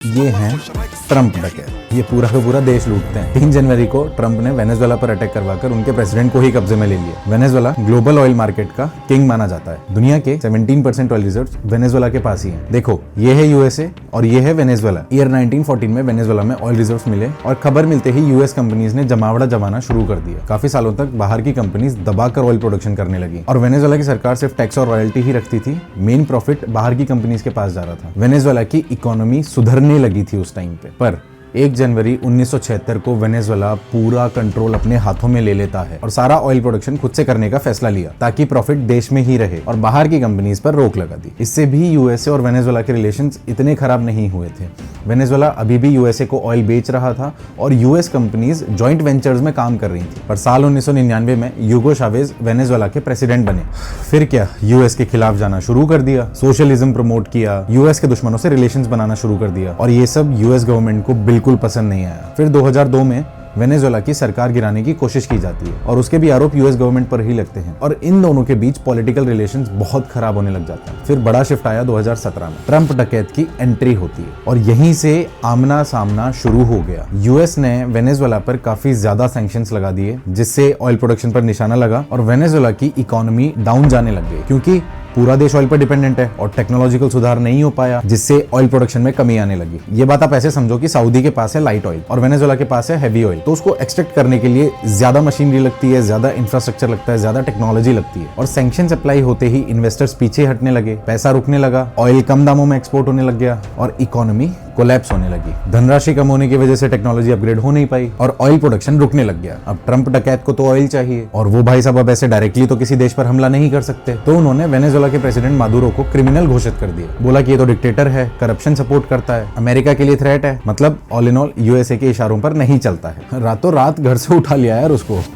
ये हैं ट्रंप डकैत। ये पूरा का पूरा देश लूटते हैं। 3 जनवरी को ट्रंप ने वेनेजुएला पर अटैक करवाकर उनके प्रेसिडेंट को ही कब्जे में ले लिया। वेनेजुएला ग्लोबल ऑयल मार्केट का किंग माना जाता है। दुनिया के 17% ऑयल रिजर्व्स वेनेजुएला के पास ही हैं। देखो, ये है यूएसए और ये है वेनेजुएला। ईयर 1914 में वेनेजुएला में ऑयल रिजर्व्स मिले और खबर मिलते ही यूएस कंपनीज ने जमावड़ा जमाना शुरू कर दिया। काफी सालों तक बाहर की कंपनीज दबाकर ऑयल प्रोडक्शन करने लगी और वेनेजुएला की सरकार सिर्फ टैक्स और रॉयल्टी ही रखती थी। मेन प्रॉफिट बाहर की कंपनीज के पास जा रहा था। वेनेजुएला की इकोनॉमी सुधरने लगी थी उस टाइम पे। पर 1 जनवरी 1976 को वेनेजुएला पूरा कंट्रोल अपने हाथों में ले लेता है और सारा ऑयल प्रोडक्शन खुद से करने का फैसला लिया ताकि प्रॉफिट देश में ही रहे और बाहर की कंपनीज पर रोक लगा दी। इससे भी यूएसए और वेनेजुएला के रिलेशंस इतने खराब नहीं हुए थे। वेनेजुएला अभी भी यूएसए को ऑयल बेच रहा था और यूएस कंपनीज जॉइंट वेंचर्स में काम कर रही थी। पर साल 1999 में यूगो चावेज वेनेजुएला के प्रेसिडेंट बने। फिर क्या, यूएस के खिलाफ जाना शुरू कर दिया, सोशलिज्म प्रमोट किया, यूएस के दुश्मनों से रिलेशंस बनाना शुरू कर दिया और ये सब यूएस गवर्नमेंट को बिल्कुल पसंद नहीं आया। फिर 2002 में वेनेजुएला की सरकार गिराने की कोशिश की जाती है और उसके भी आरोप यूएस गवर्नमेंट पर ही लगते हैं और इन दोनों के बीच पॉलिटिकल रिलेशंस बहुत खराब होने लग जाते हैं। फिर बड़ा शिफ्ट आया 2017 में। ट्रंप डकैत की एंट्री होती है और यहीं से आमना सामना शुरू हो गया। यूएस ने वेनेजुएला पर काफी ज्यादा सैंक्शंस लगा दिए जिससे ऑयल प्रोडक्शन पर निशाना लगा और वेनेजुएला की इकोनॉमी डाउन जाने लग गई क्योंकि पूरा देश ऑयल पर डिपेंडेंट है और टेक्नोलॉजिकल सुधार नहीं हो पाया जिससे ऑयल प्रोडक्शन में कमी आने लगी। ये बात आप ऐसे समझो कि सऊदी के पास है लाइट ऑयल और वेनेजुएला के पास है हैवी ऑयल, तो उसको एक्सट्रैक्ट करने के लिए ज्यादा मशीनरी लगती है, ज्यादा इंफ्रास्ट्रक्चर लगता है, ज्यादा टेक्नोलॉजी लगती है और सैंक्शंस अप्लाई होते ही इन्वेस्टर्स पीछे हटने लगे, पैसा रुकने लगा, ऑयल कम दामों में एक्सपोर्ट होने लग गया और इकोनॉमी कोलैप्स होने लगी। धनराशि कम होने की वजह से टेक्नोलॉजी अपग्रेड हो नहीं पाई और ऑयल प्रोडक्शन रुकने लग गया। अब ट्रंप डकैत को तो ऑयल चाहिए और वो भाई साहब अब ऐसे डायरेक्टली तो किसी देश पर हमला नहीं कर सकते, तो उन्होंने वेनेजुएला के प्रेसिडेंट मादुरो को क्रिमिनल घोषित कर दिया। बोला कि ये तो डिक्टेटर है, करप्शन सपोर्ट करता है, अमेरिका के लिए थ्रेट है, मतलब ऑल इन ऑल यूएसए के इशारों पर नहीं चलता है। रातों रात घर से उठा लिया यार उसको।